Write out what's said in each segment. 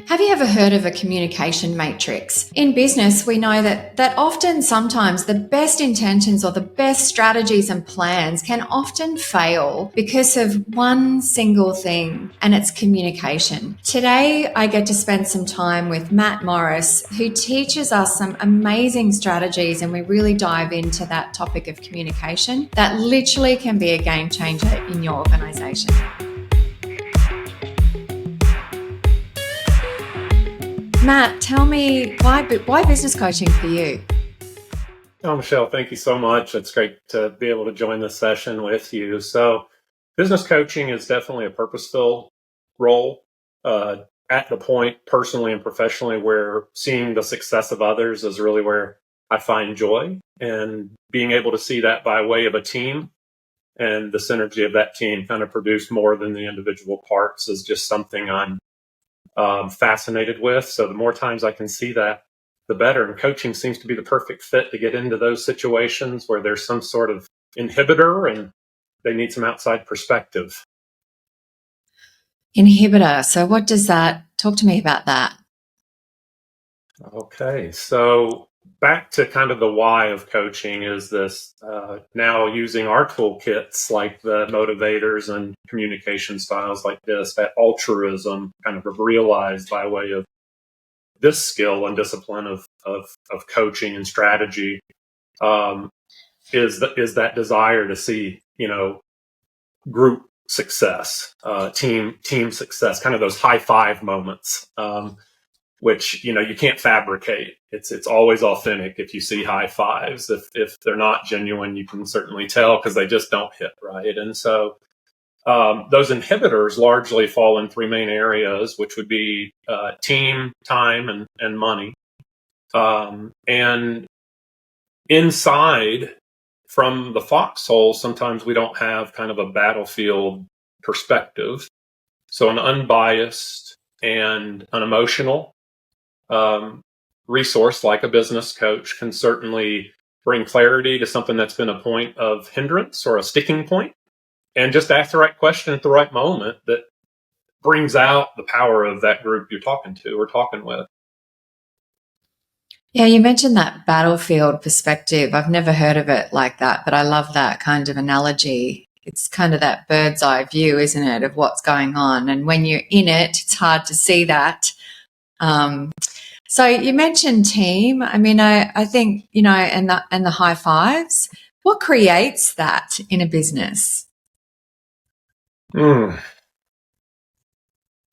Have you ever heard of a communication matrix? In business, we know that often sometimes the best intentions or the best strategies and plans can often fail because of one single thing, and it's communication. Today, I get to spend some time with Matt Morris, who teaches us some amazing strategies, and we really dive into that topic of communication that literally can be a game changer in your organization. Matt, tell me why business coaching for you? Oh, Michelle, thank you so much. It's great to be able to join this session with you. So, business coaching is definitely a purpose-filled role at the point, personally and professionally, where seeing the success of others is really where I find joy. And being able to see that by way of a team and the synergy of that team kind of produce more than the individual parts is just something I'm fascinated with. So the more times I can see that, the better. And coaching seems to be the perfect fit to get into those situations where there's some sort of inhibitor and they need some outside perspective. Inhibitor. So what does that, talk to me about that? Okay, so back to kind of the why of coaching is this now using our toolkits like the motivators and communication styles like this, that altruism kind of realized by way of this skill and discipline of coaching and strategy is that desire to see, group success, team success, kind of those high five moments, which you can't fabricate. It's always authentic. If you see high fives, if they're not genuine, you can certainly tell because they just don't hit right. And so those inhibitors largely fall in three main areas, which would be team, time, and money. And inside from the foxhole, sometimes we don't have kind of a battlefield perspective. So an unbiased and unemotional resource like a business coach can certainly bring clarity to something that's been a point of hindrance or a sticking point, and just ask the right question at the right moment that brings out the power of that group you're talking to or talking with. Yeah, you mentioned that battlefield perspective. I've never heard of it like that, but I love that kind of analogy. It's kind of that bird's eye view, isn't it, of what's going on? And when you're in it, it's hard to see that. So you mentioned team. I mean, I think, and the high fives. What creates that in a business?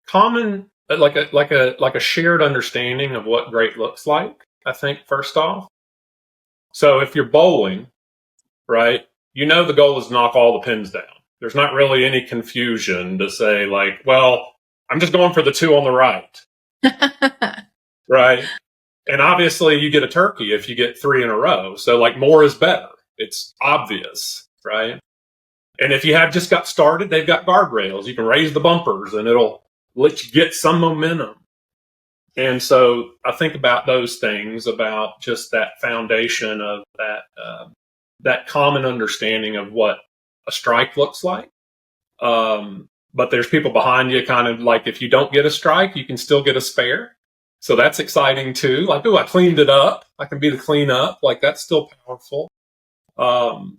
Common, like a shared understanding of what great looks like, I think, first off. So if you're bowling, right, the goal is to knock all the pins down. There's not really any confusion to say, like, well, I'm just going for the two on the right. Right. And obviously you get a turkey if you get three in a row. So like more is better. It's obvious, right? And if you have just got started, they've got guardrails. You can raise the bumpers and it'll let you get some momentum. And so I think about those things, about just that foundation of that common understanding of what a strike looks like. But there's people behind you kind of like, if you don't get a strike, you can still get a spare. So that's exciting too. Like, oh, I cleaned it up. I can be the cleanup. Like, that's still powerful.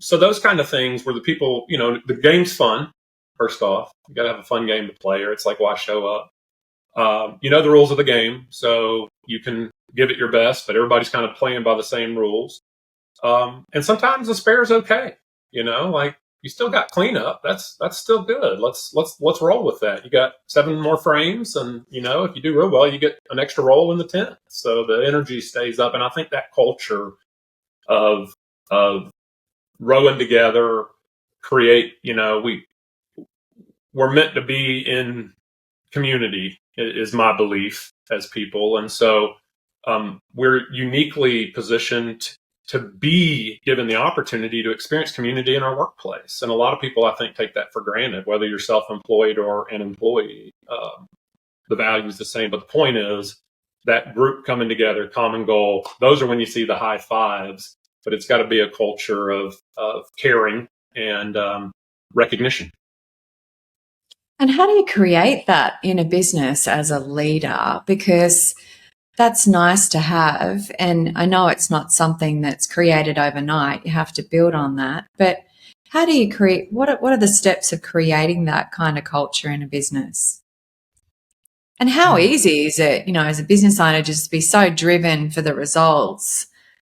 So those kind of things where the people, the game's fun. First off, you got to have a fun game to play, or it's like, why show up? The rules of the game, so you can give it your best, but everybody's kind of playing by the same rules. And sometimes the spare's okay. Like, you still got cleanup. That's still good. Let's roll with that. You got 7 more frames, and if you do real well, you get an extra roll in the 10th. So the energy stays up, and I think that culture of rowing together create. We're meant to be in community, is my belief as people, and so we're uniquely positioned to be given the opportunity to experience community in our workplace. And a lot of people, I think, take that for granted, whether you're self-employed or an employee. The value is the same. But the point is that group coming together, common goal, those are when you see the high fives. But it's got to be a culture of caring and recognition. And how do you create that in a business as a leader? Because that's nice to have. And I know it's not something that's created overnight. You have to build on that. But how do you create, what are the steps of creating that kind of culture in a business? And how easy is it, as a business owner, just to be so driven for the results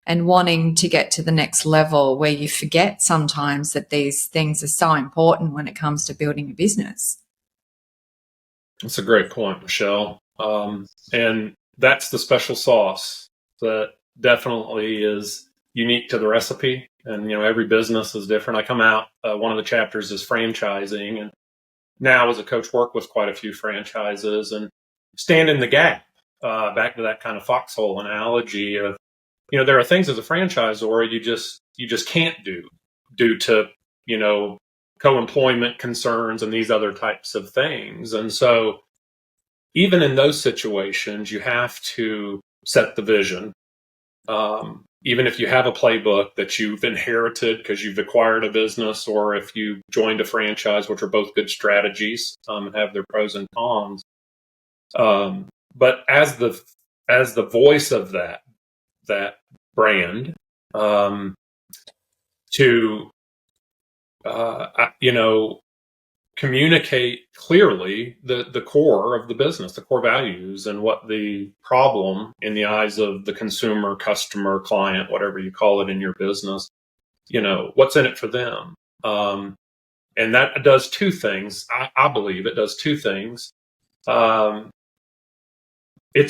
and wanting to get to the next level where you forget sometimes that these things are so important when it comes to building a business? That's a great point, Michelle. And that's the special sauce that definitely is unique to the recipe. And, every business is different. I come out, one of the chapters is franchising. And now as a coach, work with quite a few franchises and stand in the gap. Back to that kind of foxhole analogy of, there are things as a franchisor you just can't do due to, co-employment concerns and these other types of things. And so even in those situations, you have to set the vision. Even if you have a playbook that you've inherited because you've acquired a business, or if you joined a franchise, which are both good strategies and have their pros and cons. But as the voice of that brand, to communicate clearly the core of the business, the core values, and what the problem in the eyes of the consumer, customer, client, whatever you call it in your business, what's in it for them. And that does two things. I believe it does two things. It's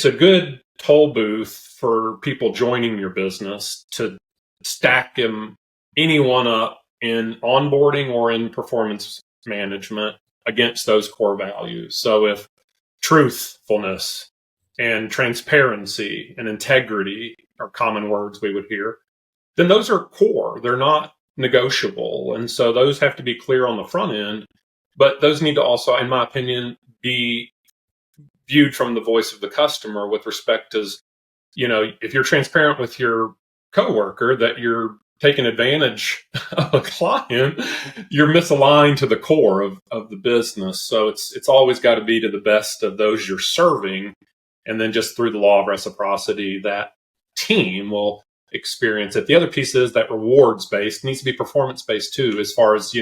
a good toll booth for people joining your business to stack anyone up in onboarding or in performance management against those core values. So if truthfulness and transparency and integrity are common words we would hear, then those are core. They're not negotiable. And so those have to be clear on the front end, but those need to also, in my opinion, be viewed from the voice of the customer with respect as, if you're transparent with your coworker that you're taking advantage of a client, you're misaligned to the core of the business. So it's always got to be to the best of those you're serving. And then just through the law of reciprocity, that team will experience it. The other piece is that rewards based needs to be performance based too, as far as,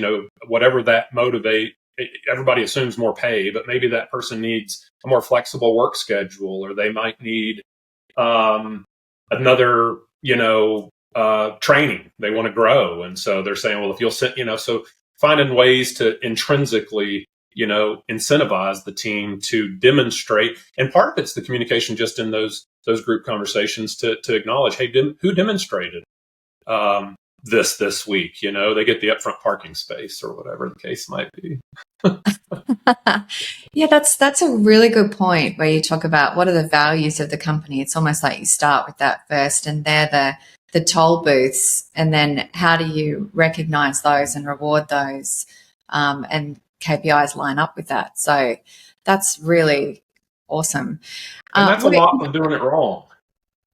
whatever that motivate. Everybody assumes more pay, but maybe that person needs a more flexible work schedule, or they might need another, training. They want to grow. And so they're saying, well, if you'll sit, so finding ways to intrinsically, incentivize the team to demonstrate. And part of it's the communication just in those group conversations to acknowledge, hey, who demonstrated this week? They get the upfront parking space or whatever the case might be. Yeah, that's a really good point where you talk about what are the values of the company. It's almost like you start with that first, and they're the toll booths, and then how do you recognize those and reward those, and KPIs line up with that. So that's really awesome. And that's a lot of doing it wrong.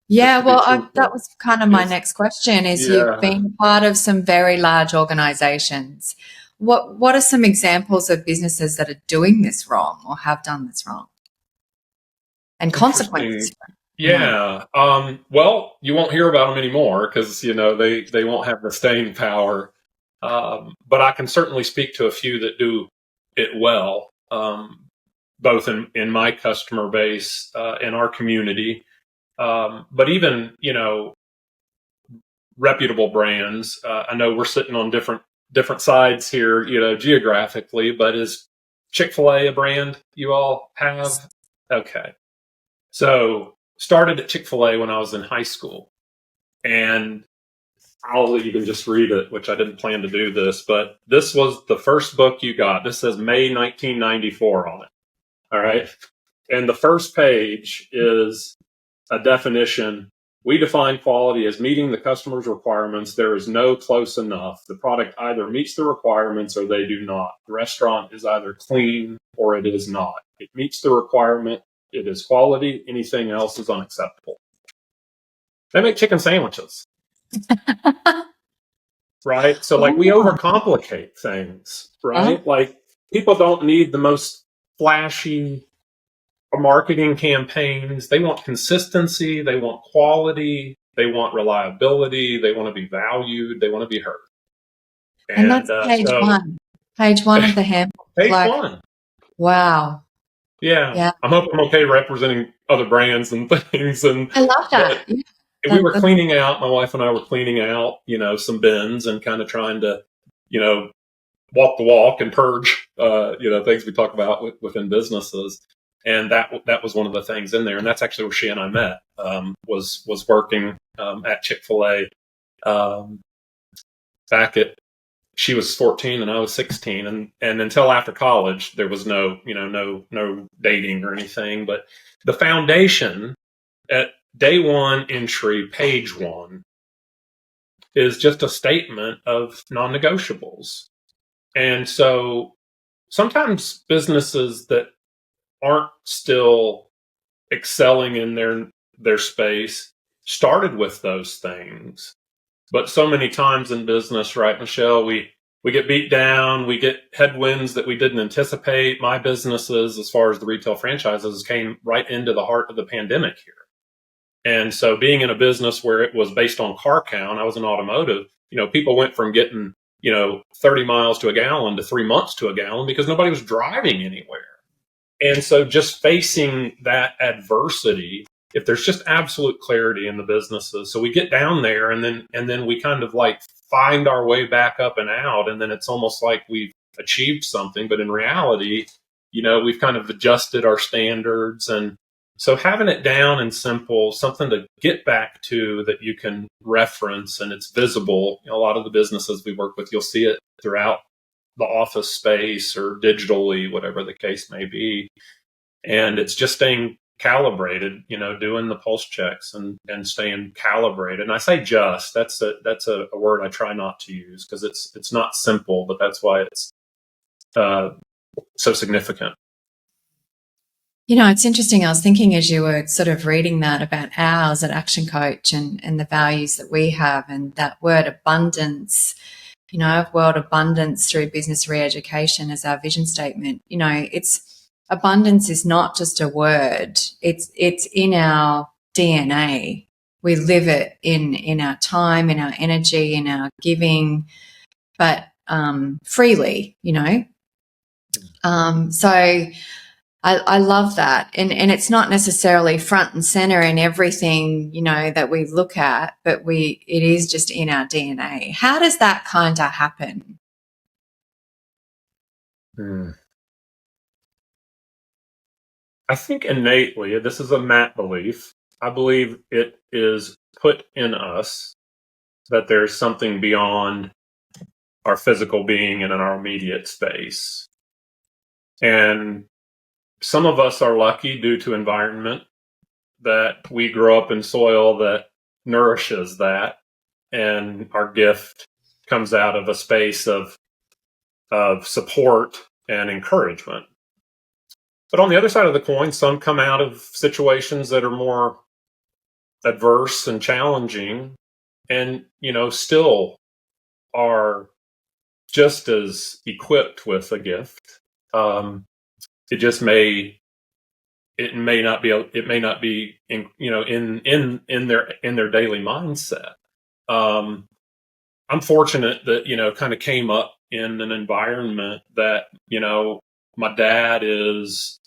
Yeah, well, that was kind of my next question is you've been part of some very large organizations. What are some examples of businesses that are doing this wrong or have done this wrong? And consequences? Yeah. Well, you won't hear about them anymore because, they won't have the staying power. But I can certainly speak to a few that do it well, both in my customer base, in our community. But even, reputable brands. I know we're sitting on different sides here, geographically, but is Chick-fil-A a brand you all have? Okay. So started at Chick-fil-A when I was in high school, and I'll even just read it, which I didn't plan to do this, but this was the first book you got. This says May 1994 on it. All right. And the first page is a definition. We define quality as meeting the customer's requirements. There is no close enough. The product either meets the requirements or they do not. The restaurant is either clean or it is not. It meets the requirement. It is quality. Anything else is unacceptable. They make chicken sandwiches. Right? So we overcomplicate things, right? people don't need the most flashy marketing campaigns. They want consistency. They want quality. They want reliability. They want to be valued. They want to be heard. And that's And page one of the handbook. page Like, one. wow. Yeah. Yeah. I'm hoping I'm okay representing other brands and things. And I love that. but Yeah. we were That, cleaning out, my wife and I were cleaning out, some bins and kind of trying to, you know, walk the walk and purge, things we talk about within businesses. And that was one of the things in there. And that's actually where she and I met, was working at Chick-fil-A back at, she was 14 and I was 16. And until after college, there was no dating or anything. But the foundation at day one entry, page one, is just a statement of non-negotiables. And so sometimes businesses that aren't still excelling in their space started with those things. But so many times in business, right, Michelle, we get beat down, we get headwinds that we didn't anticipate. My businesses, as far as the retail franchises, came right into the heart of the pandemic here. And so being in a business where it was based on car count, I was in automotive, people went from getting, 30 miles to a gallon to 3 months to a gallon because nobody was driving anywhere. And so just facing that adversity, if there's just absolute clarity in the businesses, so we get down there and then we kind of like find our way back up and out. And then it's almost like we've achieved something, but in reality, we've kind of adjusted our standards. And so having it down and simple, something to get back to that you can reference and it's visible. A lot of the businesses we work with, you'll see it throughout the office space or digitally, whatever the case may be. And it's just staying calibrated, doing the pulse checks and staying calibrated. And I say just, that's a word I try not to use because it's not simple, but that's why it's so significant. It's interesting. I was thinking as you were sort of reading that about ours at Action Coach and the values that we have and that word abundance, world abundance through business re-education as our vision statement. It's abundance is not just a word. It's in our DNA. We live it in our time, in our energy, in our giving, but freely, So I love that. And it's not necessarily front and center in everything, that we look at, but it is just in our DNA. How does that kind of happen? I think innately, this is a Matt belief. I believe it is put in us that there's something beyond our physical being and in our immediate space. And some of us are lucky due to environment that we grow up in soil that nourishes that. And our gift comes out of a space of support and encouragement. But on the other side of the coin, some come out of situations that are more adverse and challenging and, still are just as equipped with a gift. It may not be in their daily mindset. I'm fortunate that, kind of came up in an environment that, my dad was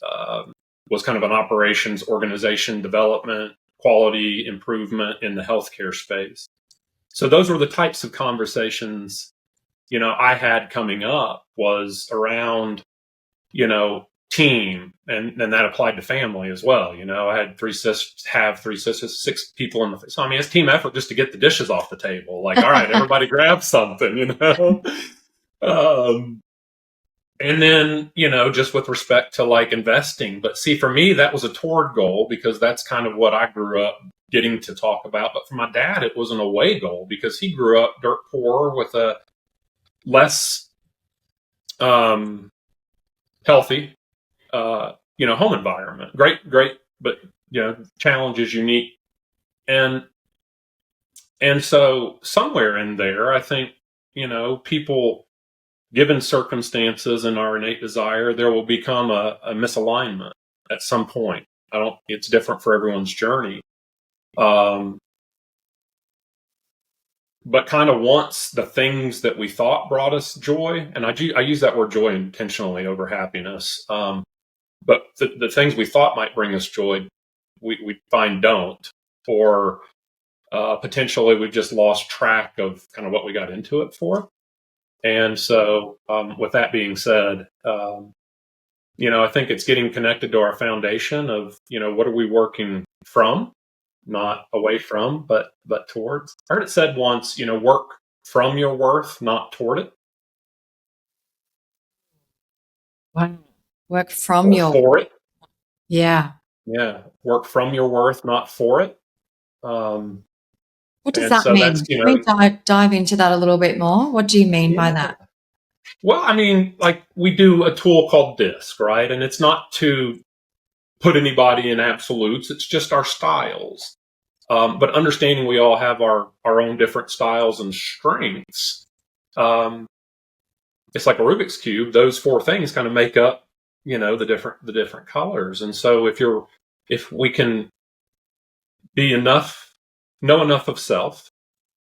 kind of an operations, organization development, quality improvement in the healthcare space. So those were the types of conversations, I had coming up was around, team, and that applied to family as well. I had three sisters, 6 people in the, so I mean, it's team effort just to get the dishes off the table. Like, all right, everybody grab something, and then, just with respect to like investing. But see, for me, that was a toward goal because that's kind of what I grew up getting to talk about. But for my dad, it was an away goal because he grew up dirt poor with a less healthy, home environment. Great, but challenge is unique. And so somewhere in there, I think, people given circumstances and our innate desire, there will become a misalignment at some point. It's different for everyone's journey. But kind of once the things that we thought brought us joy, and I use that word joy intentionally over happiness, but the things we thought might bring us joy, we find don't, or potentially we've just lost track of kind of what we got into it for. And so with that being said, I think it's getting connected to our foundation of, what are we working from, not away from, but towards. I heard it said once, work from your worth, not toward it. Wow. Work from Or your for it. Yeah. Yeah. Work from your worth, not for it. What does that mean? Can we dive into that a little bit more? What do you mean by that? Well, I mean, like we do a tool called DISC, right? And it's not to put anybody in absolutes. It's just our styles. But understanding we all have our own different styles and strengths. It's like a Rubik's Cube. Those four things kind of make up, the different colors. And so if we can know enough of self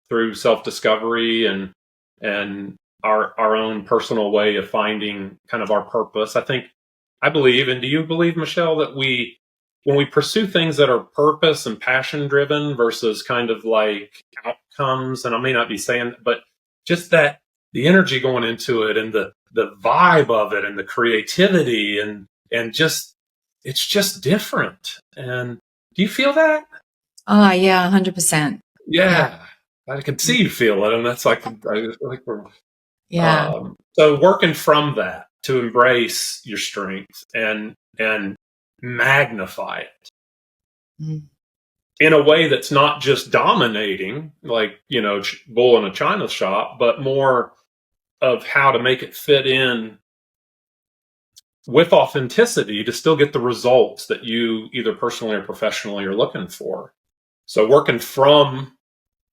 through self-discovery and our own personal way of finding kind of our purpose, I believe, and do you believe, Michelle, that when we pursue things that are purpose and passion driven versus kind of like outcomes, and I may not be saying, but just that the energy going into it and the vibe of it and the creativity and just, it's just different. And do you feel that? Oh, yeah, 100%. Yeah. I can see you feel it. And that's like we're, yeah. So working from that to embrace your strength and magnify it in a way that's not just dominating, like, bull in a china shop, but more of how to make it fit in with authenticity to still get the results that you either personally or professionally are looking for. So working from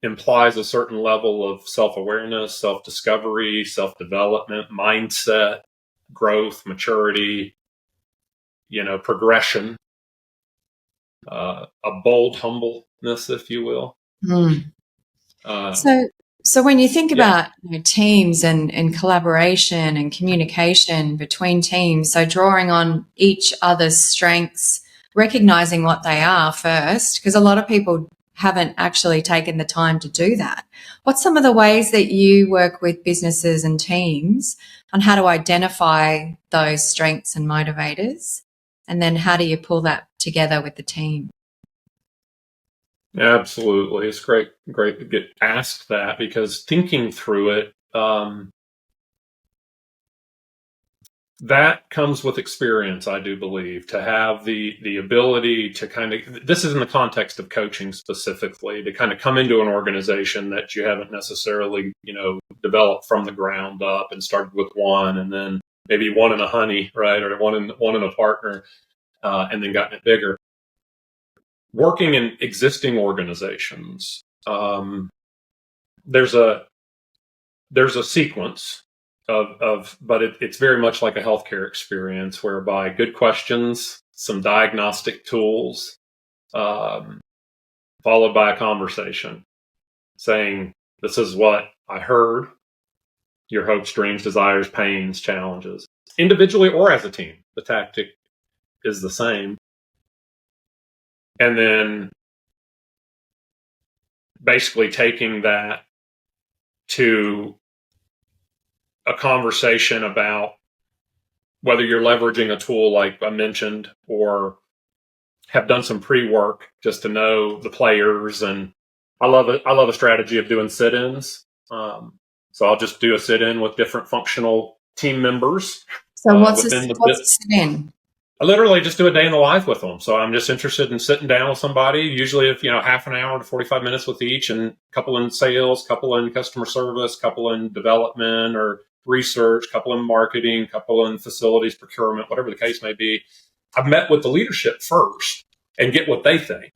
implies a certain level of self-awareness, self-discovery, self-development, mindset, growth, maturity, progression, a bold humbleness, if you will. So when you think about teams and collaboration and communication between teams, so drawing on each other's strengths, recognizing what they are first, because a lot of people haven't actually taken the time to do that. What's some of the ways that you work with businesses and teams on how to identify those strengths and motivators? And then how do you pull that together with the team? Absolutely. It's great to get asked that, because thinking through it, that comes with experience, I do believe, to have the ability to kind of, this is in the context of coaching specifically, to kind of come into an organization that you haven't necessarily, developed from the ground up and started with one, and then maybe one in a honey, right? Or one in a partner, and then gotten it bigger. Working in existing organizations, there's a sequence but it's very much like a healthcare experience, whereby good questions, some diagnostic tools, followed by a conversation saying, this is what I heard, your hopes, dreams, desires, pains, challenges, individually or as a team. The tactic is the same. And then basically taking that to a conversation about whether you're leveraging a tool like I mentioned, or have done some pre-work just to know the players. And I love it. I love a strategy of doing sit-ins. So I'll just do a sit-in with different functional team members. So what's a sit-in? I literally just do a day in the life with them. So I'm just interested in sitting down with somebody, usually if, half an hour to 45 minutes with each, and a couple in sales, couple in customer service, couple in development or research, couple in marketing, couple in facilities procurement, whatever the case may be. I've met with the leadership first and get what they think.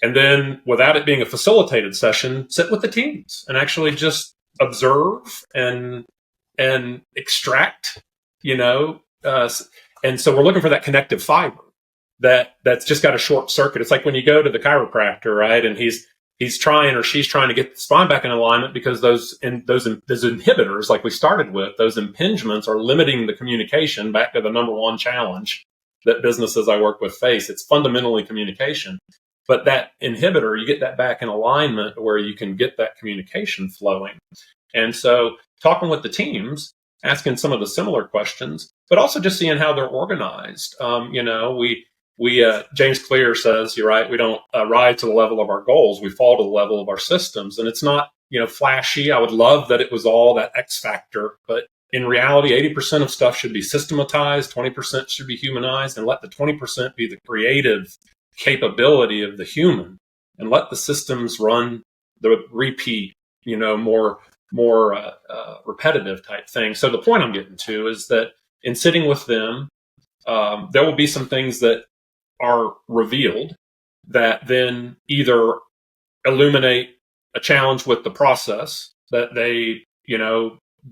And then, without it being a facilitated session, sit with the teams and actually just observe and and extract, and so we're looking for that connective fiber that's just got a short circuit. It's like when you go to the chiropractor, right? And he's trying or she's trying to get the spine back in alignment because those inhibitors, like we started with, those impingements are limiting the communication. Back to the number one challenge that businesses I work with face. It's fundamentally communication. But that inhibitor, you get that back in alignment where you can get that communication flowing. And so talking with the teams, asking some of the similar questions, but also just seeing how they're organized. James Clear says, you're right, we don't rise to the level of our goals. We fall to the level of our systems. And it's not, flashy. I would love that it was all that X factor, but in reality, 80% of stuff should be systematized, 20% should be humanized, and let the 20% be the creative capability of the human, and let the systems run the repeat, more repetitive type thing. So the point I'm getting to is that in sitting with them, there will be some things that are revealed that then either illuminate a challenge with the process that they,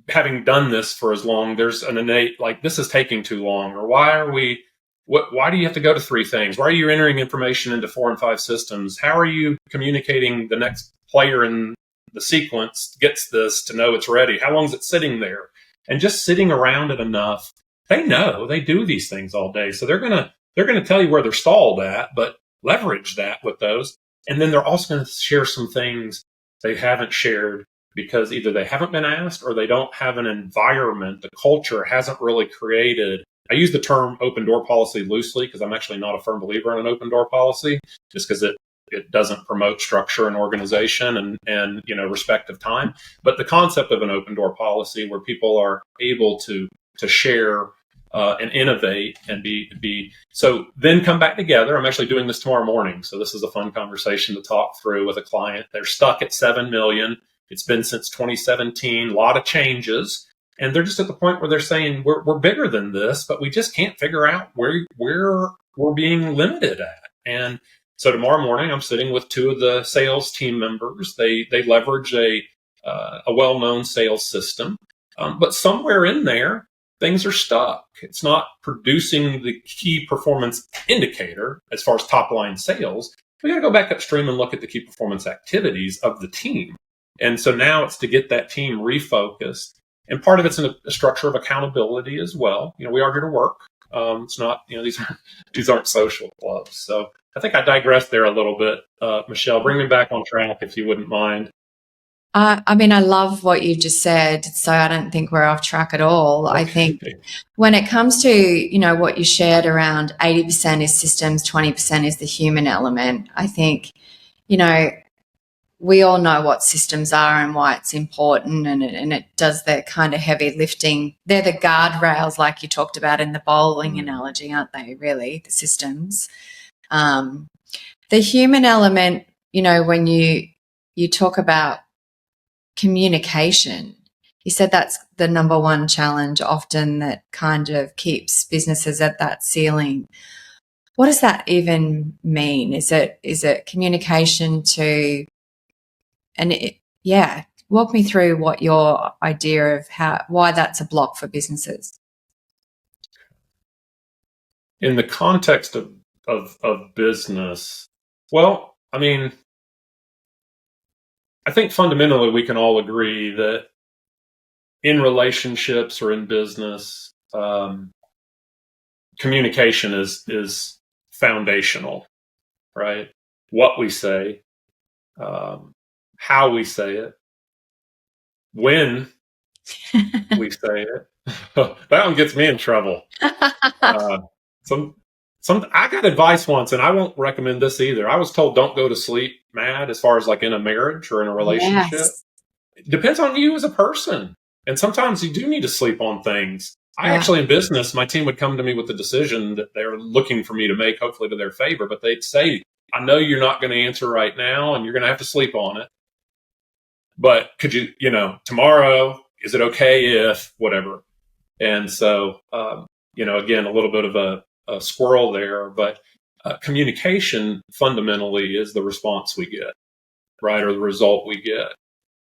having done this for as long, there's an innate, like, this is taking too long, or why do you have to go to 3 things? Why are you entering information into 4 and 5 systems? How are you communicating the next player in the sequence gets this to know it's ready? How long is it sitting there? And just sitting around it enough, they know they do these things all day. So they're going to tell you where they're stalled at, but leverage that with those. And then they're also going to share some things they haven't shared because either they haven't been asked or they don't have an environment. The culture hasn't really created. I use the term open door policy loosely because I'm actually not a firm believer in an open door policy, just because it doesn't promote structure and organization and respect of time. But the concept of an open door policy where people are able to share and innovate and be so then come back together. I'm actually doing this tomorrow morning, so this is a fun conversation to talk through with a client. They're stuck at 7 million. It's been since 2017, a lot of changes. And they're just at the point where they're saying, we're bigger than this, but we just can't figure out where we're being limited at. And so tomorrow morning, I'm sitting with 2 of the sales team members. They leverage a well-known sales system. But somewhere in there, things are stuck. It's not producing the key performance indicator as far as top-line sales. We got to go back upstream and look at the key performance activities of the team. And so now it's to get that team refocused. And part of it's in a structure of accountability as well. We are here to work. It's not, these aren't social clubs. So I think I digressed there a little bit. Michelle, bring me back on track if you wouldn't mind. I love what you just said. So I don't think we're off track at all. Okay. I think when it comes to, what you shared around 80% is systems, 20% is the human element. I think, we all know what systems are and why it's important, and it does the kind of heavy lifting. They're the guardrails, like you talked about in the bowling analogy, aren't they, really, the systems? The human element, when you talk about communication, you said that's the number one challenge often that kind of keeps businesses at that ceiling. What does that even mean? Is it communication to... walk me through what your idea of why that's a block for businesses. In the context of business, well, I think fundamentally we can all agree that in relationships or in business, communication is foundational, right? What we say, how we say it, when we say it. That one gets me in trouble. I got advice once, and I won't recommend this either. I was told don't go to sleep mad as far as like in a marriage or in a relationship. Yes. It depends on you as a person. And sometimes you do need to sleep on things. I actually, in business, my team would come to me with the decision that they're looking for me to make, hopefully to their favor, but they'd say, I know you're not going to answer right now, and you're going to have to sleep on it. But could you, tomorrow, is it okay if whatever? And so, again, a little bit of a squirrel there, but communication fundamentally is the response we get, right? Or the result we get.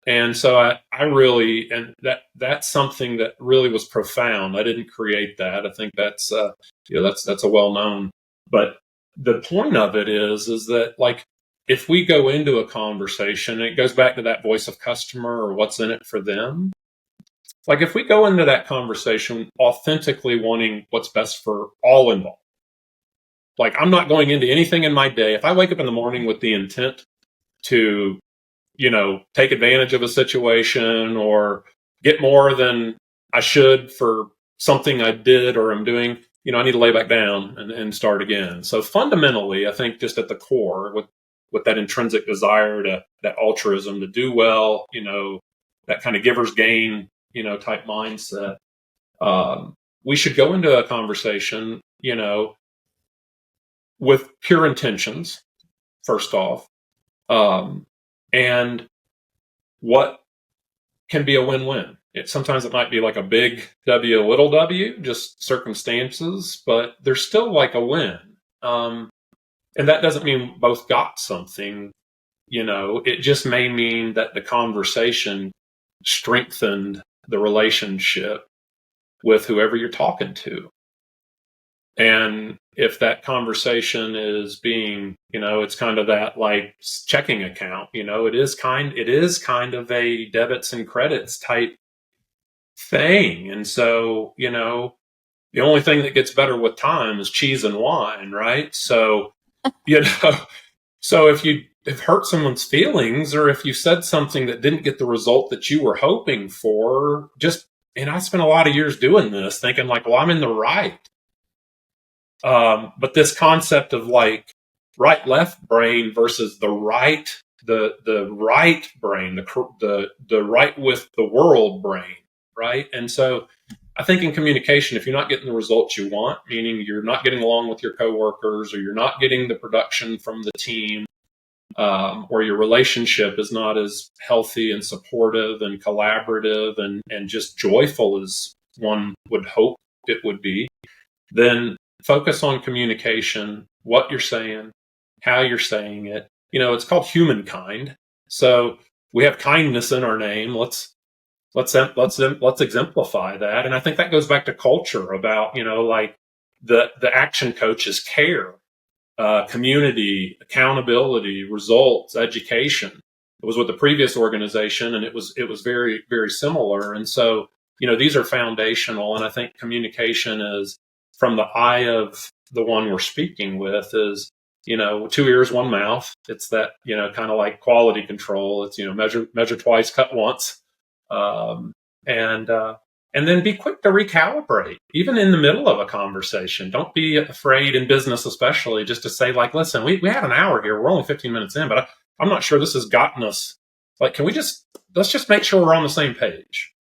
And so I really, and that's something that really was profound. I didn't create that. I think that's, that's a well known, but the point of it is that like, if we go into a conversation, and it goes back to that voice of customer or what's in it for them. Like if we go into that conversation authentically wanting what's best for all involved, like I'm not going into anything in my day. If I wake up in the morning with the intent to, take advantage of a situation or get more than I should for something I did or am doing, I need to lay back down and start again. So fundamentally, I think just at the core with that intrinsic desire that altruism to do well, that kind of giver's gain, type mindset. We should go into a conversation, with pure intentions, first off. And what can be a win-win. Sometimes it might be like a big W, a little W, just circumstances, but there's still like a win. And that doesn't mean both got something, it just may mean that the conversation strengthened the relationship with whoever you're talking to. And if that conversation is being, it's kind of that like checking account, it is kind of a debits and credits type thing. And so, the only thing that gets better with time is cheese and wine, right? So, so if you have hurt someone's feelings or if you said something that didn't get the result that you were hoping for, I spent a lot of years doing this thinking like, well, I'm in the right. But this concept of like right left brain versus the right brain, the right with the world brain, right? And so I think in communication, if you're not getting the results you want, meaning you're not getting along with your coworkers or you're not getting the production from the team, or your relationship is not as healthy and supportive and collaborative and just joyful as one would hope it would be, then focus on communication, what you're saying, how you're saying it. It's called humankind. So we have kindness in our name. Let's exemplify that. And I think that goes back to culture about, like the action coaches care, community, accountability, results, education. It was with the previous organization and it was very, very similar. And so, these are foundational. And I think communication is, from the eye of the one we're speaking with, is, 2 ears, 1 mouth. It's that, kind of like quality control. It's, measure twice, cut once. And then be quick to recalibrate, even in the middle of a conversation. Don't be afraid in business, especially, just to say like, listen, we have an hour here. We're only 15 minutes in, but I'm not sure this has gotten us. Like, let's just make sure we're on the same page.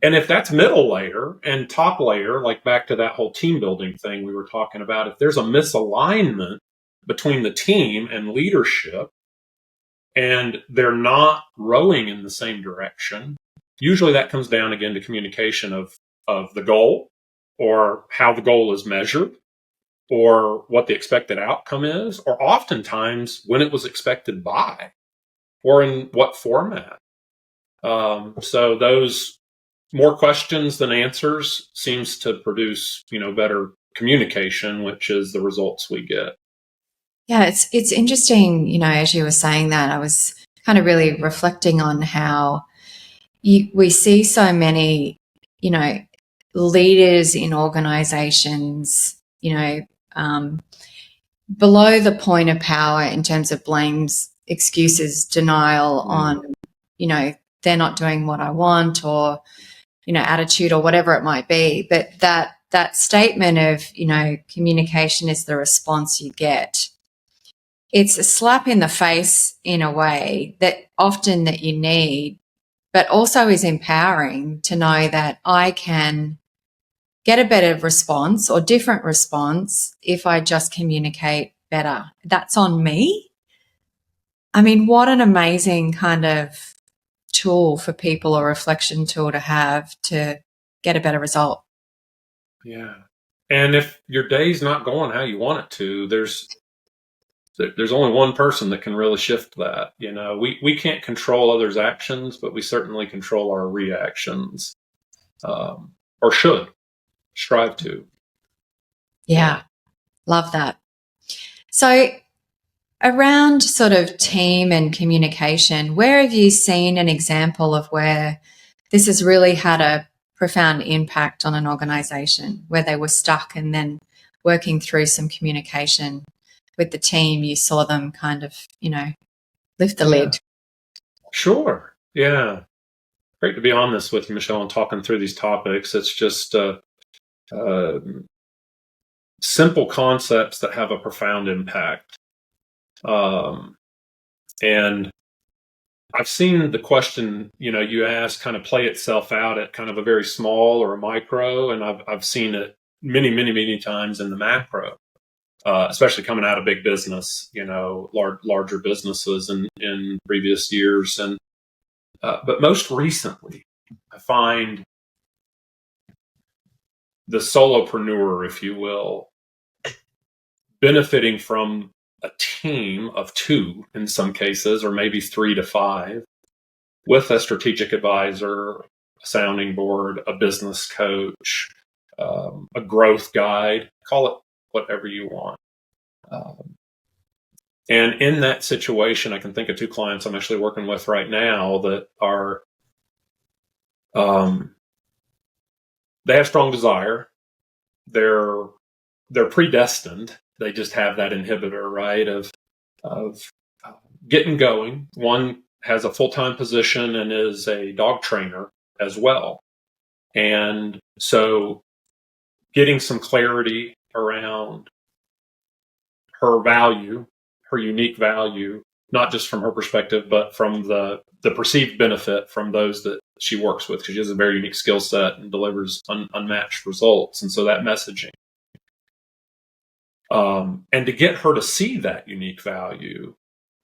And if that's middle layer and top layer, like back to that whole team building thing we were talking about, if there's a misalignment between the team and leadership and they're not rowing in the same direction, usually that comes down again to communication of the goal or how the goal is measured or what the expected outcome is, or oftentimes when it was expected by or in what format. So those more questions than answers seems to produce, better communication, which is the results we get. Yeah, it's interesting, as you were saying that, I was kind of really reflecting on how we see so many, leaders in organizations, below the point of power in terms of blames, excuses, denial on, they're not doing what I want, or, attitude or whatever it might be. But that statement of, communication is the response you get. It's a slap in the face in a way that often that you need, but also is empowering to know that I can get a better response or different response if I just communicate better. That's on me. I mean, what an amazing kind of tool for people, or reflection tool to have to get a better result. Yeah. And if your day's not going how you want it to, there's there's only one person that can really shift that. We can't control others' actions, but we certainly control our reactions, or should strive to. Yeah, love that. So around sort of team and communication, where have you seen an example of where this has really had a profound impact on an organization, where they were stuck and then working through some communication with the team, you saw them kind of, lift the lid? Sure. Yeah. Great to be on this with you, Michelle, and talking through these topics. It's just simple concepts that have a profound impact. And I've seen the question, you ask kind of play itself out at kind of a very small or a micro, and I've seen it many, many, many times in the macro, especially coming out of big business, larger businesses in previous years. And but most recently, I find the solopreneur, if you will, benefiting from a team of 2 in some cases, or maybe 3 to 5, with a strategic advisor, a sounding board, a business coach, a growth guide, call it whatever you want. And in that situation, I can think of 2 clients I'm actually working with right now that are, they have strong desire. They're predestined. They just have that inhibitor, right, of getting going. One has a full-time position and is a dog trainer as well. And so getting some clarity around her value, her unique value, not just from her perspective, but from the perceived benefit from those that she works with, because she has a very unique skill set and delivers unmatched results. And so that messaging. And to get her to see that unique value,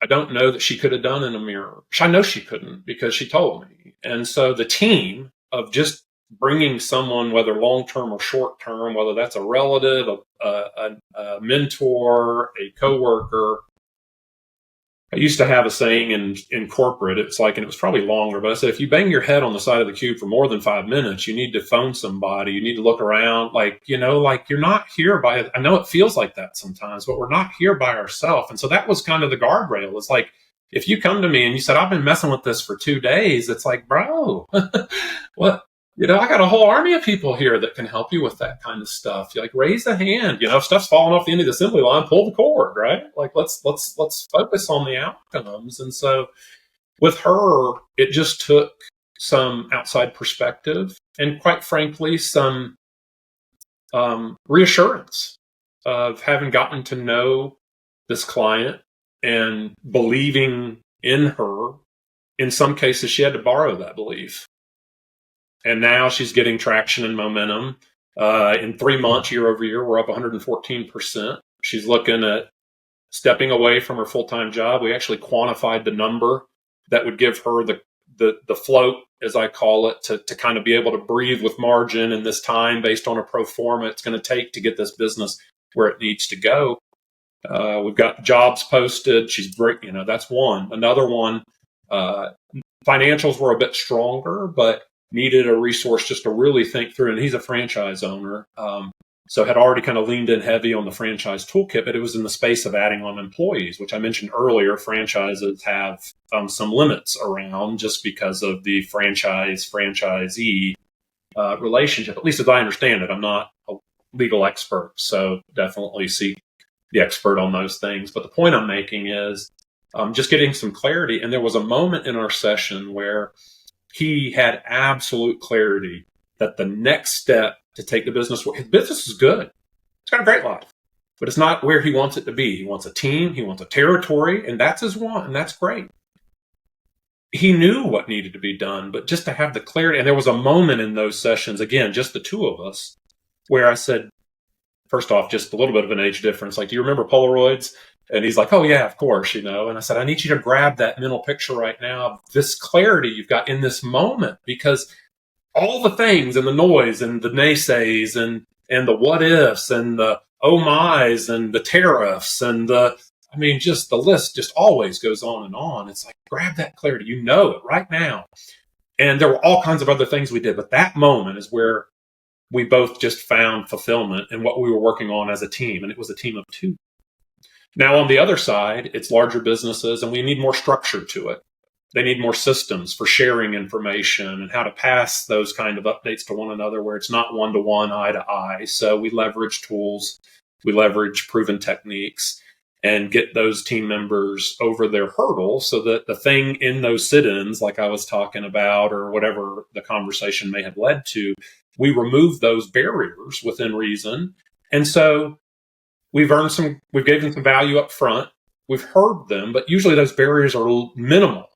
I don't know that she could have done in a mirror. I know she couldn't, because she told me. And so the team of just bringing someone, whether long-term or short-term, whether that's a relative, a mentor, a coworker. I used to have a saying in corporate, it's like, and it was probably longer, but I said, if you bang your head on the side of the cube for more than 5 minutes, you need to phone somebody. You need to look around, like you're not here by, I know it feels like that sometimes, but we're not here by ourselves. And so that was kind of the guardrail. It's like, if you come to me and you said, I've been messing with this for 2 days, it's like, bro, what? I got a whole army of people here that can help you with that kind of stuff. You raise a hand. If stuff's falling off the end of the assembly line, pull the cord, right? Let's focus on the outcomes. And so with her, it just took some outside perspective and, quite frankly, some reassurance of having gotten to know this client and believing in her. In some cases, she had to borrow that belief. And now she's getting traction and momentum. In 3 months, year over year, we're up 114%. She's looking at stepping away from her full-time job. We actually quantified the number that would give her the float, as I call it, to kind of be able to breathe with margin in this time based on a pro forma it's going to take to get this business where it needs to go. We've got jobs posted. She's great. That's one. Another one, financials were a bit stronger, but needed a resource just to really think through. And he's a franchise owner. So had already kind of leaned in heavy on the franchise toolkit, but it was in the space of adding on employees, which I mentioned earlier. Franchises have some limits around just because of the franchisee relationship, at least as I understand it. I'm not a legal expert, so definitely seek the expert on those things. But the point I'm making is just getting some clarity. And there was a moment in our session where he had absolute clarity that the next step to take the business, his business is good. He's got a great life, but it's not where he wants it to be. He wants a team, he wants a territory, and that's his want, and that's great. He knew what needed to be done, but just to have the clarity. And there was a moment in those sessions, again, just the 2 of us, where I said, first off, just a little bit of an age difference. Do you remember Polaroids? And he's like, oh, yeah, of course, And I said, I need you to grab that mental picture right now of this clarity you've got in this moment, because all the things and the noise and the naysays and the what ifs and the oh my's and the tariffs and the I mean, just the list just always goes on and on. It's like, grab that clarity. You know it right now. And there were all kinds of other things we did. But that moment is where we both just found fulfillment in what we were working on as a team. And it was a team of two. Now, on the other side, it's larger businesses, and we need more structure to it. They need more systems for sharing information and how to pass those kind of updates to one another where it's not one-to-one, eye-to-eye. So we leverage tools, we leverage proven techniques, and get those team members over their hurdle so that the thing in those sit-ins, like I was talking about, or whatever the conversation may have led to, we remove those barriers within reason. And so we've given some value up front. We've heard them, but usually those barriers are minimal.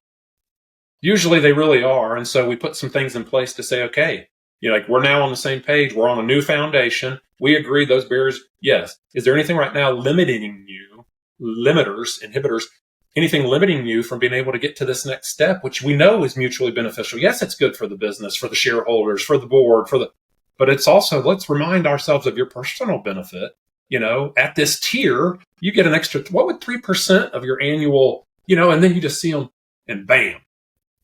Usually they really are. And so we put some things in place to say, okay, like we're now on the same page. We're on a new foundation. We agree those barriers. Yes. Is there anything right now limiting you, limiters, inhibitors, anything limiting you from being able to get to this next step, which we know is mutually beneficial? Yes, it's good for the business, for the shareholders, for the board, but it's also, let's remind ourselves of your personal benefit. At this tier, you get an extra, what would 3% of your annual, and then you just see them and bam.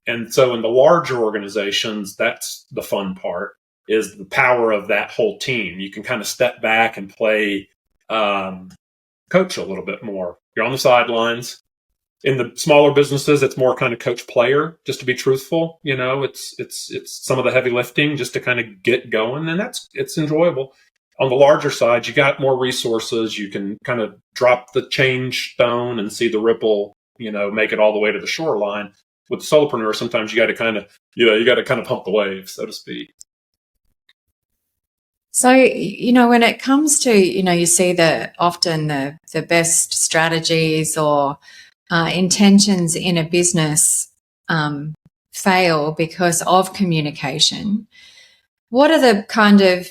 And so in the larger organizations, that's the fun part, is the power of that whole team. You can kind of step back and play coach a little bit more. You're on the sidelines. In the smaller businesses, it's more kind of coach player, just to be truthful. It's some of the heavy lifting just to kind of get going, and it's enjoyable. On the larger side, you got more resources. You can kind of drop the change stone and see the ripple, make it all the way to the shoreline. With the solopreneur, sometimes you got to kind of pump the waves, so to speak. So, when it comes to, you see often the best strategies or intentions in a business fail because of communication. What are the kind of,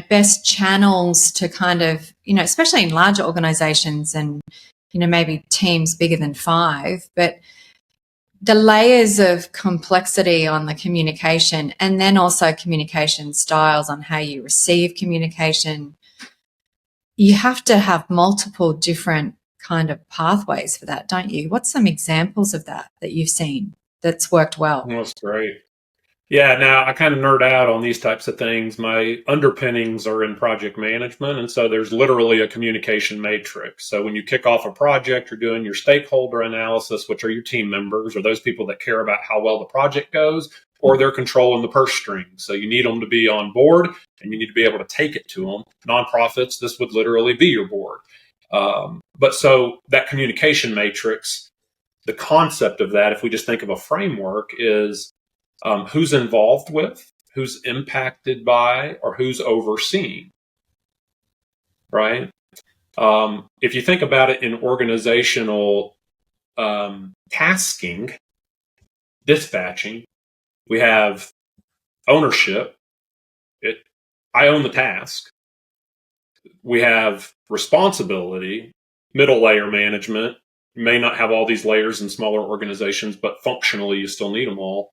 best channels to kind of, especially in larger organizations and, maybe teams bigger than 5, but the layers of complexity on the communication, and then also communication styles on how you receive communication. You have to have multiple different kind of pathways for that, don't you? What's some examples of that you've seen that's worked well? That's great. Yeah, now I kind of nerd out on these types of things. My underpinnings are in project management, and so there's literally a communication matrix. So when you kick off a project, you're doing your stakeholder analysis, which are your team members, or those people that care about how well the project goes, or they're controlling the purse strings. So you need them to be on board, and you need to be able to take it to them. Nonprofits, this would literally be your board. But so that communication matrix, the concept of that, if we just think of a framework, is who's involved with, who's impacted by, or who's overseeing, right? If you think about it in organizational tasking, dispatching, we have ownership. I own the task. We have responsibility, middle layer management. You may not have all these layers in smaller organizations, but functionally you still need them all.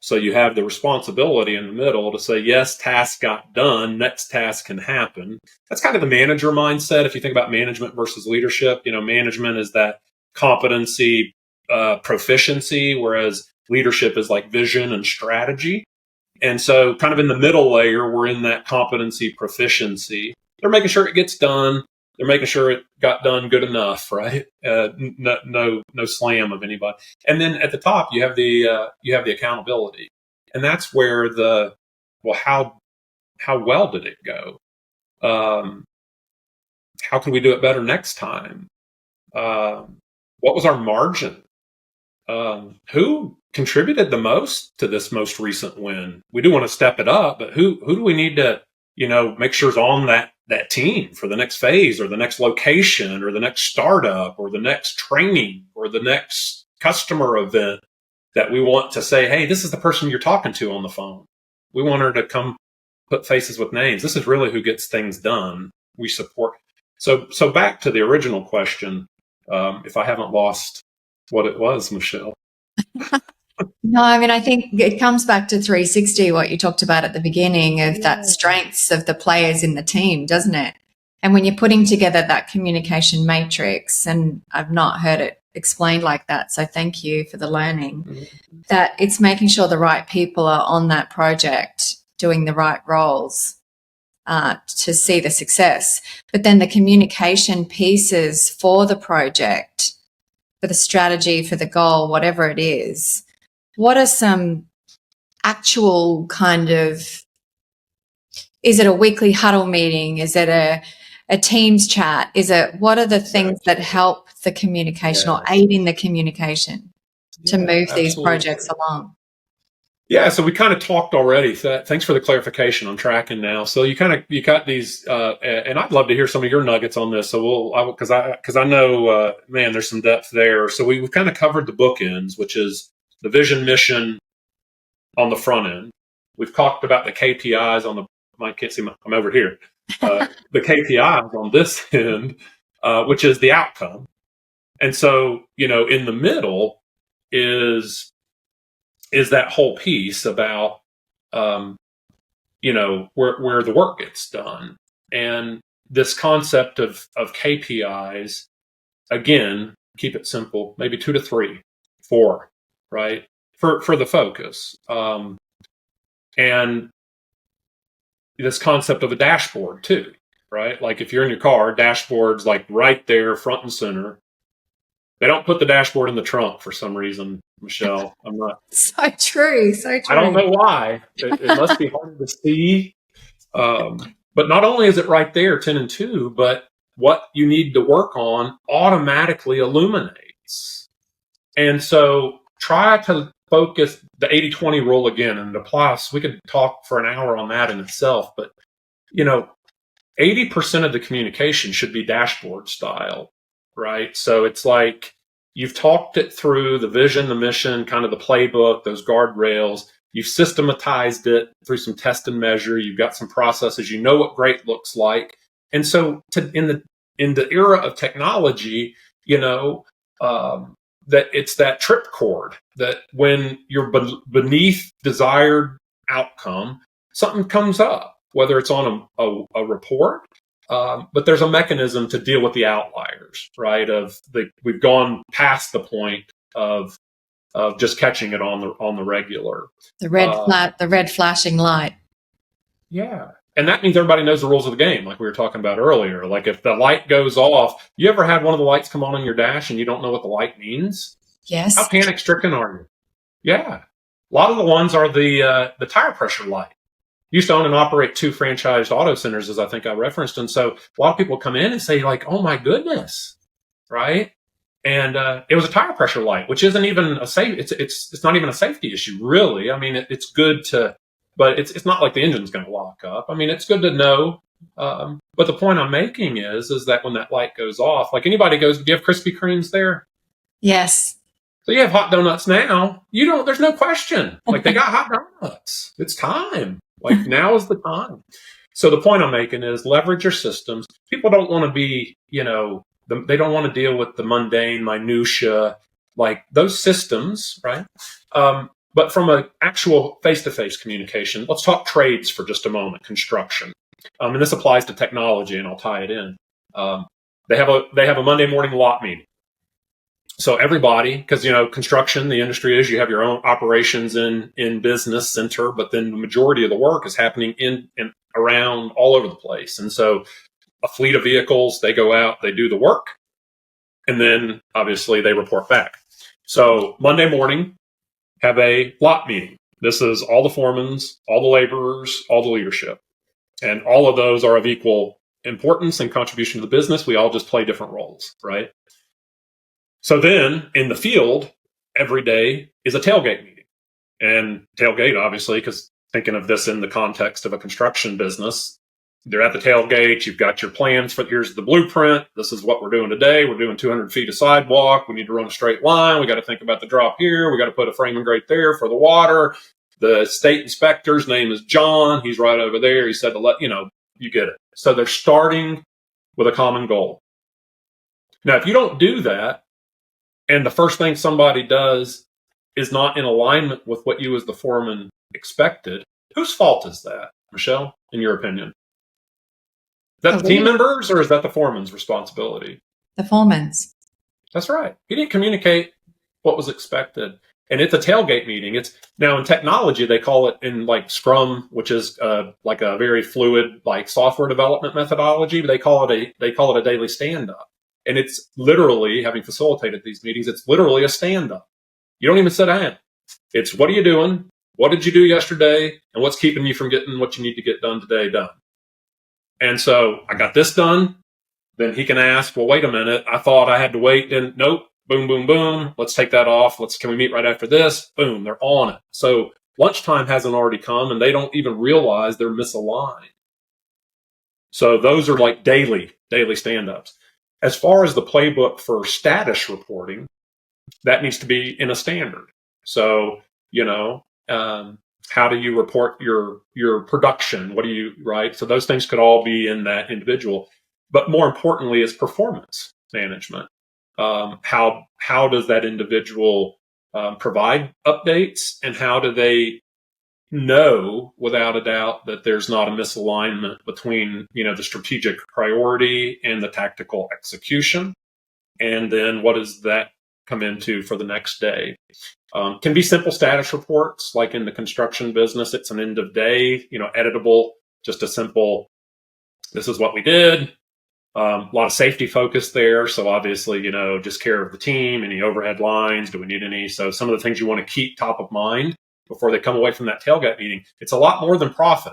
So you have the responsibility in the middle to say, yes, task got done, next task can happen. That's kind of the manager mindset. If you think about management versus leadership, management is that competency, proficiency, whereas leadership is like vision and strategy. And so kind of in the middle layer, we're in that competency, proficiency. They're making sure it gets done. They're making sure it got done good enough, right? No slam of anybody. And then at the top, you have the accountability, and that's where how well did it go? How can we do it better next time? What was our margin? Who contributed the most to this most recent win? We do want to step it up, but who do we need to make sure is on that team for the next phase, or the next location, or the next startup, or the next training, or the next customer event that we want to say, hey, this is the person you're talking to on the phone. We want her to come put faces with names. This is really who gets things done. We support. So back to the original question, if I haven't lost what it was, Michelle. No, I mean, I think it comes back to 360, what you talked about at the beginning of that strengths of the players in the team, doesn't it? And when you're putting together that communication matrix, and I've not heard it explained like that, so thank you for the learning, that it's making sure the right people are on that project doing the right roles to see the success. But then the communication pieces for the project, for the strategy, for the goal, whatever it is, what are some actual kind of, is it a weekly huddle meeting? Is it a Teams chat? What are the things that help the communication or aid in the communication to move these projects along? Yeah, so we kind of talked already. Thanks for the clarification. I'm tracking now. So you got these, and I'd love to hear some of your nuggets on this. So because I know, man, there's some depth there. So we've kind of covered the bookends, which is the vision, mission on the front end. We've talked about the KPIs on the. I can't see. I'm over here. The KPIs on this end, which is the outcome, and so in the middle is that whole piece about where the work gets done, and this concept of KPIs. Again, keep it simple, maybe 2 to 3, 4, right, for the focus, and this concept of a dashboard too, right? Like if you're in your car, dashboard's like right there, front and center. They don't put the dashboard in the trunk for some reason, Michelle. I'm not. So true. I don't know why. It must be hard to see. But not only is it right there, 10 and 2, but what you need to work on automatically illuminates. And so try to focus the 80-20 rule again, and it applies. We could talk for an hour on that in itself, but 80% of the communication should be dashboard style, right? So it's like you've talked it through the vision, the mission, kind of the playbook, those guardrails. You've systematized it through some test and measure. You've got some processes. You know what great looks like. And so in the era of technology, that it's that tripcord that when you're beneath desired outcome, something comes up, whether it's on a report, but there's a mechanism to deal with the outliers, right? We've gone past the point of just catching it on the regular. The red flashing light. Yeah. And that means everybody knows the rules of the game, like we were talking about earlier. Like if the light goes off, you ever had one of the lights come on your dash and you don't know what the light means? Yes. How panic stricken are you? Yeah. A lot of the ones are the tire pressure light. Used to own and operate 2 franchised auto centers, as I think I referenced. And so a lot of people come in and say like, oh my goodness, right? And it was a tire pressure light, which isn't even a safe. It's not even a safety issue, really. I mean, it's good to, but it's not like the engine's going to lock up. I mean, it's good to know. But the point I'm making is that when that light goes off, like anybody goes, do you have Krispy Kremes there? Yes. So you have hot donuts now. There's no question. Like they got hot donuts. It's time. Like now is the time. So the point I'm making is leverage your systems. People don't want to be, they don't want to deal with the mundane minutia, like those systems, right? But from an actual face-to-face communication, let's talk trades for just a moment, construction. And this applies to technology, and I'll tie it in. They have a Monday morning lot meeting. So everybody, because construction, the industry is you have your own operations in business center, but then the majority of the work is happening in and around all over the place. And so a fleet of vehicles, they go out, they do the work, and then obviously they report back. So Monday morning, have a lot meeting. This is all the foremans, all the laborers, all the leadership. And all of those are of equal importance and contribution to the business. We all just play different roles, right? So then in the field, every day is a tailgate meeting. And tailgate, obviously, because thinking of this in the context of a construction business, they're at the tailgate. You've got your plans for, here's the blueprint. This is what we're doing today. We're doing 200 feet of sidewalk. We need to run a straight line. We got to think about the drop here. We got to put a frame and grate there for the water. The state inspector's name is John. He's right over there. He said to let, you get it. So they're starting with a common goal. Now, if you don't do that, and the first thing somebody does is not in alignment with what you as the foreman expected, whose fault is that, Michelle, in your opinion? that the team members, or is that the foreman's responsibility? The foreman's. That's right. He didn't communicate what was expected. And at the tailgate meeting, it's now in technology, they call it in like Scrum, which is like a very fluid, like software development methodology. They call it a daily stand up. And it's literally, having facilitated these meetings, it's literally a stand up. You don't even sit down. It's, what are you doing? What did you do yesterday? And what's keeping you from getting what you need to get done today done? And so I got this done. Then he can ask, well, wait a minute. I thought I had to wait. Then nope. Boom, boom, boom. Let's take that off. Can we meet right after this? Boom, they're on it. So lunchtime hasn't already come and they don't even realize they're misaligned. So those are like daily stand-ups. As far as the playbook for status reporting, that needs to be in a standard. So, how do you report your production? What do you, right? So those things could all be in that individual. But more importantly is performance management. How does that individual provide updates, and how do they know without a doubt that there's not a misalignment between the strategic priority and the tactical execution? And then what does that come into for the next day? Can be simple status reports, like in the construction business. It's an end of day, editable, just a simple, this is what we did. A lot of safety focus there. So obviously, just care of the team, any overhead lines, do we need any? So some of the things you want to keep top of mind before they come away from that tailgate meeting. It's a lot more than profit.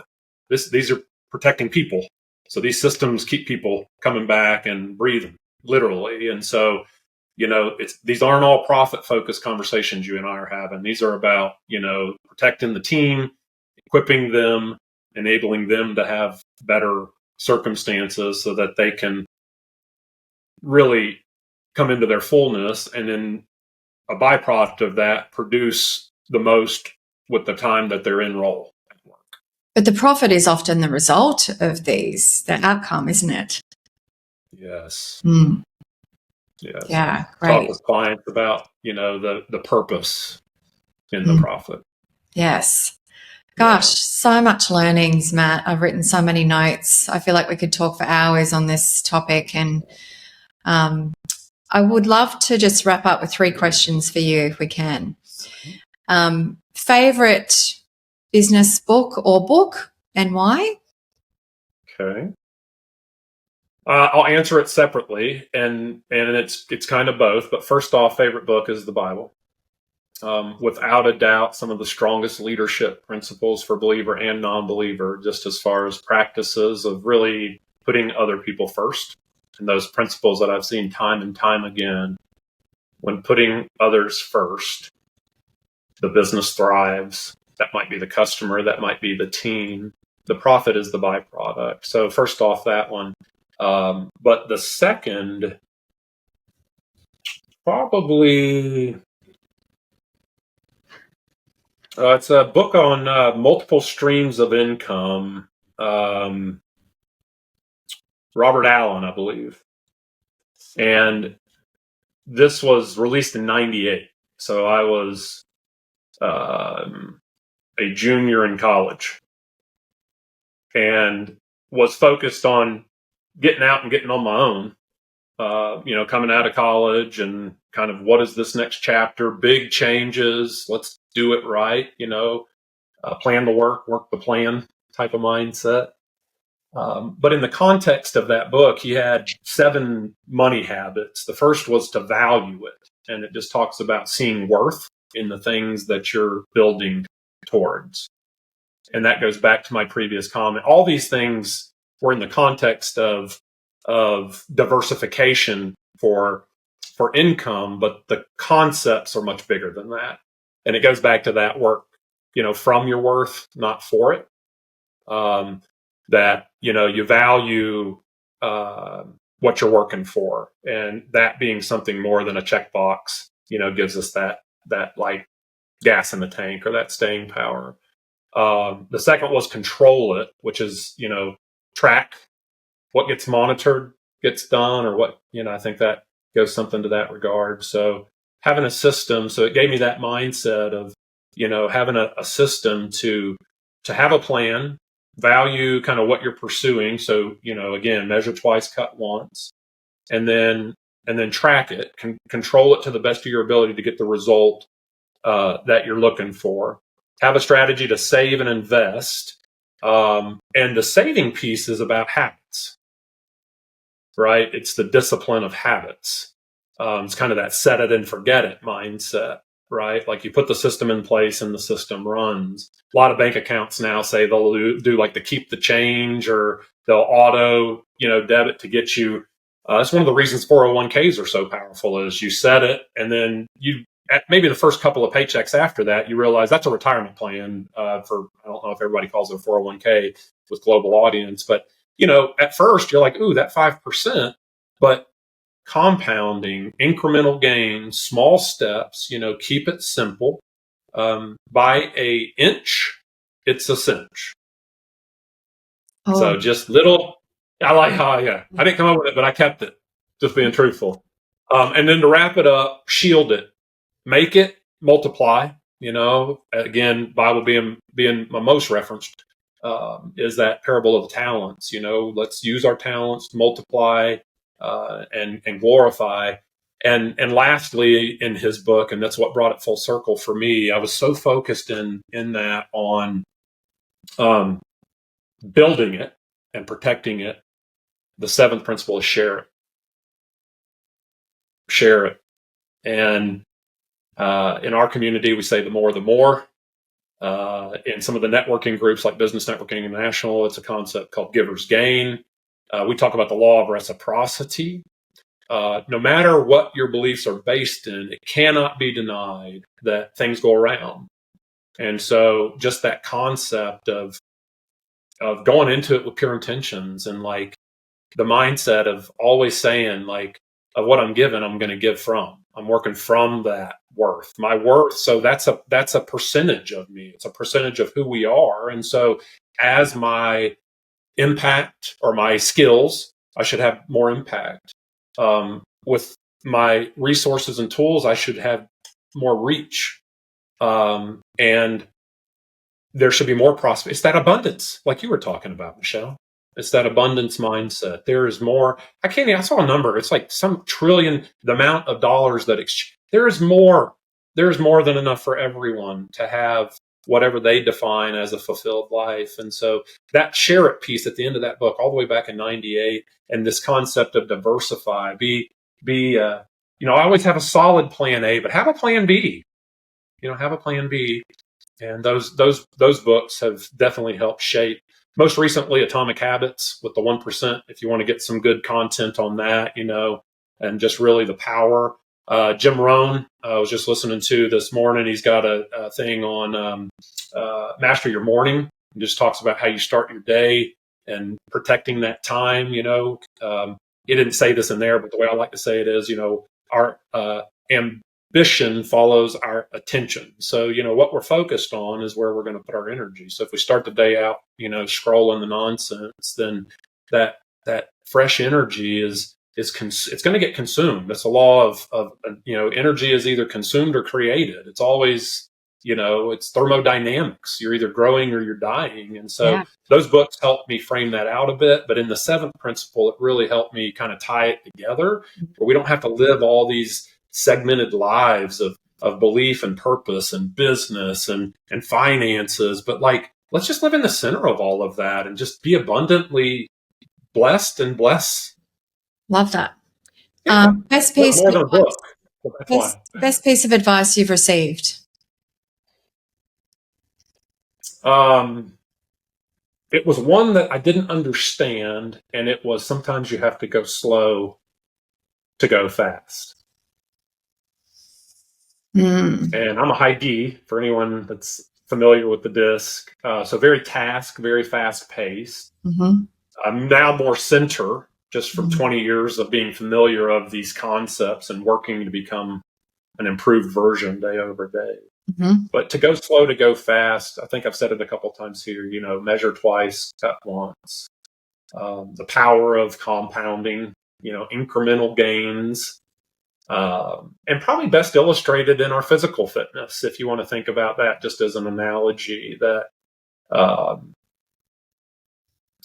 These are protecting people. So these systems keep people coming back and breathing, literally. And so, these aren't all profit focused conversations you and I are having. These are about, protecting the team, equipping them, enabling them to have better circumstances so that they can really come into their fullness, and then a byproduct of that produce the most with the time that they're in role at work. But the profit is often the result of the outcome, isn't it? Yes. Yes. Yeah, great. Talk with clients about, the purpose in the profit. Yes. Gosh, so much learnings, Matt. I've written so many notes. I feel like we could talk for hours on this topic. And I would love to just wrap up with 3 questions for you if we can. Favorite business book or book, and why? Okay. I'll answer it separately, and it's kind of both. But first off, favorite book is the Bible. Without a doubt, some of the strongest leadership principles for believer and non-believer, just as far as practices of really putting other people first. And those principles that I've seen time and time again, when putting others first, the business thrives. That might be the customer, that might be the team. The profit is the byproduct. So first off, that one. But the second, probably... it's a book on multiple streams of income. Robert Allen, I believe. And this was released in 98. So I was a junior in college and was focused on getting out and getting on my own. Coming out of college and kind of what is this next chapter, big changes, let's do it right, plan the work the plan type of mindset. But in the context of that book, he had 7 money habits. The first was to value it. And it just talks about seeing worth in the things that you're building towards. And that goes back to my previous comment. All these things were in the context of diversification for income, but the concepts are much bigger than that. And it goes back to that work, from your worth, not for it. That, you value what you're working for. And that being something more than a checkbox, gives us that like gas in the tank or that staying power. The second was control it, which is, track what gets monitored, gets done, or what, I think that goes something to that regard. So having a system, so it gave me that mindset of, having a system to have a plan value kind of what you're pursuing. So, again, measure twice, cut once, and then track it, control it to the best of your ability to get the result that you're looking for. Have a strategy to save and invest. And the saving piece is about habits, right? It's the discipline of habits. It's kind of that set it and forget it mindset, right? Like you put the system in place and the system runs. A lot of bank accounts now say they'll do like the keep the change, or they'll auto, debit to get you. That's one of the reasons 401ks are so powerful, is you set it, and then maybe the first couple of paychecks after that, you realize that's a retirement plan for, I don't know if everybody calls it a 401k with global audience, but at first you're like, ooh, that 5%, but compounding, incremental gains, small steps, keep it simple. By a inch, it's a cinch. Oh. So just little, I like how, I didn't come up with it, but I kept it, just being truthful. And then to wrap it up, shield it, make it, multiply. Again, Bible being my most referenced, is that parable of the talents. Let's use our talents to multiply and glorify. And lastly, in his book, and that's what brought it full circle for me, I was so focused in that on building it and protecting it. The seventh principle is share it. Share it. And in our community, we say the more, the more. In some of the networking groups like Business Networking International, it's a concept called giver's gain. We talk about the law of reciprocity. No matter what your beliefs are based in, it cannot be denied that things go around. And so just that concept of going into it with pure intentions, and like the mindset of always saying, like, of what I'm given, I'm going to give from. I'm working from that worth, my worth. So that's a percentage of me. It's a percentage of who we are. And so as my impact or my skills, I should have more impact. With my resources and tools, I should have more reach. And there should be more prosperity. It's that abundance, like you were talking about, Michelle. It's that abundance mindset. There is more. I saw a number. It's like some trillion, the amount of dollars that there is more. There is more than enough for everyone to have whatever they define as a fulfilled life. And so that share it piece at the end of that book, all the way back in '98, and this concept of diversify, I always have a solid plan A, but have a plan B. Have a plan B. And those books have definitely helped shape. Most recently, Atomic Habits with the 1%, if you want to get some good content on that, and just really the power. Jim Rohn, I was just listening to this morning. He's got a thing on Master Your Morning. He just talks about how you start your day and protecting that time. He didn't say this in there, but the way I like to say it is, our ambition follows our attention. So, what we're focused on is where we're going to put our energy. So if we start the day out, scrolling the nonsense, then that fresh energy it's going to get consumed. That's the law of energy is either consumed or created. It's always, it's thermodynamics. You're either growing or you're dying. And so those books helped me frame that out a bit. But in the seventh principle, it really helped me kind of tie it together, where we don't have to live all these segmented lives of belief and purpose and business and finances, but like, let's just live in the center of all of that and just be abundantly blessed and bless. Love that. Yeah. Best piece more than a book. Best piece of advice you've received. It was one that I didn't understand, and it was sometimes you have to go slow to go fast. And I'm a high D for anyone that's familiar with the disc. So very fast paced. Mm-hmm. I'm now more center, just from 20 years of being familiar of these concepts and working to become an improved version day over day. Mm-hmm. But to go slow, to go fast, I think I've said it a couple times here, measure twice, cut once. The power of compounding, incremental gains. And probably best illustrated in our physical fitness, if you want to think about that just as an analogy, that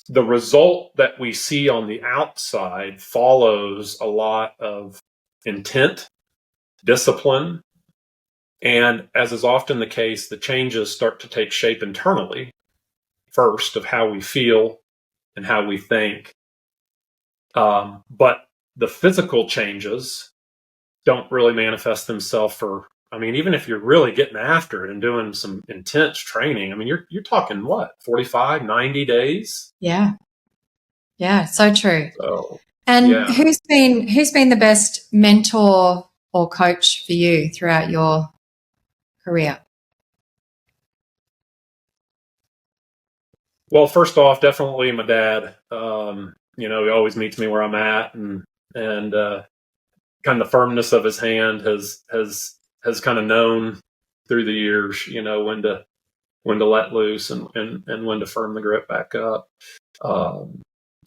the result that we see on the outside follows a lot of intent, discipline, and as is often the case, the changes start to take shape internally first of how we feel and how we think. But the physical changes don't really manifest themselves for, I mean, even if you're really getting after it and doing some intense training, I mean, you're talking what, 45, 90 days? Yeah. Yeah, so true. So, and yeah. who's been the best mentor or coach for you throughout your career? Well, first off, definitely my dad. He always meets me where I'm at, and kind of the firmness of his hand has kind of known through the years, when to let loose and when to firm the grip back up.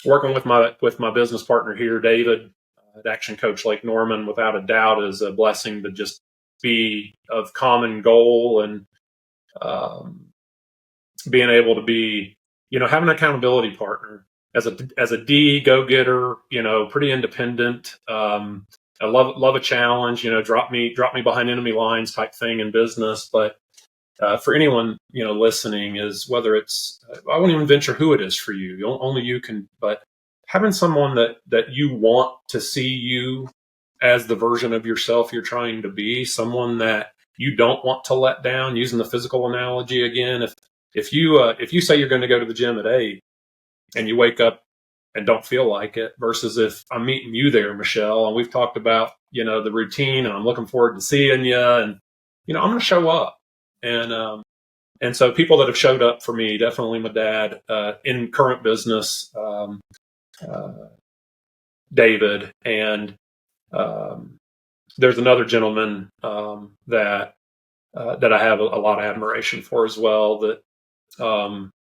Working with my business partner here, David, at Action Coach Lake Norman, without a doubt, is a blessing to just be of common goal and being able to be, have an accountability partner as a D go-getter, pretty independent. I love a challenge, drop me behind enemy lines type thing in business. But for anyone, listening, is whether it's, I won't even venture who it is for you. Only you can, but having someone that you want to see you as the version of yourself you're trying to be, someone that you don't want to let down, using the physical analogy again. If you say you're going to go to the gym at 8 and you wake up and don't feel like it, versus if I'm meeting you there, Michelle, and we've talked about, the routine, and I'm looking forward to seeing you, and, I'm going to show up. And so people that have showed up for me, definitely my dad, in current business, David, and there's another gentleman that I have a lot of admiration for as well, that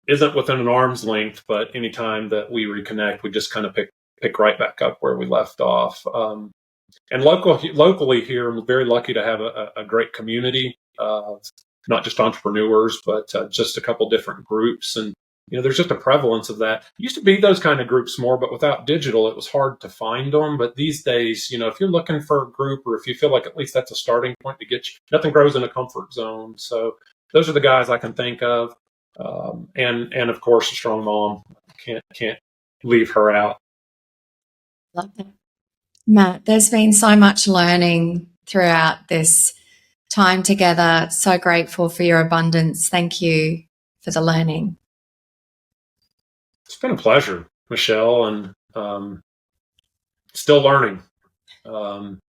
isn't within an arm's length, but anytime that we reconnect, we just kind of pick right back up where we left off. And locally here, I'm very lucky to have a great community of not just entrepreneurs, but just a couple different groups. And, there's just a prevalence of that. It used to be those kind of groups more, but without digital, it was hard to find them. But these days, if you're looking for a group, or if you feel like at least that's a starting point to get you, nothing grows in a comfort zone. So those are the guys I can think of. And of course, a strong mom. Can't leave her out. Love that. Matt, there's been so much learning throughout this time together. So grateful for your abundance. Thank you for the learning. It's been a pleasure, Michelle, and still learning. In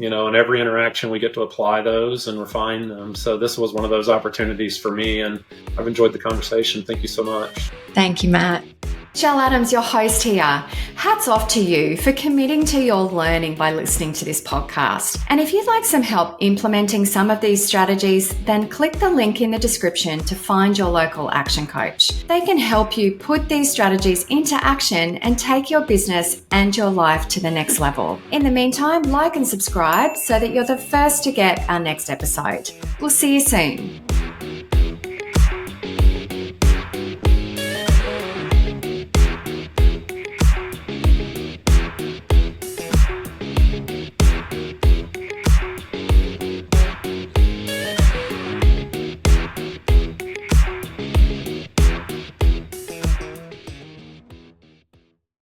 every interaction we get to apply those and refine them. So this was one of those opportunities for me, and I've enjoyed the conversation. Thank you so much. Thank you, Matt. Michelle Adams, your host here. Hats off to you for committing to your learning by listening to this podcast. And if you'd like some help implementing some of these strategies, then click the link in the description to find your local action coach. They can help you put these strategies into action and take your business and your life to the next level. In the meantime, like and subscribe so that you're the first to get our next episode. We'll see you soon.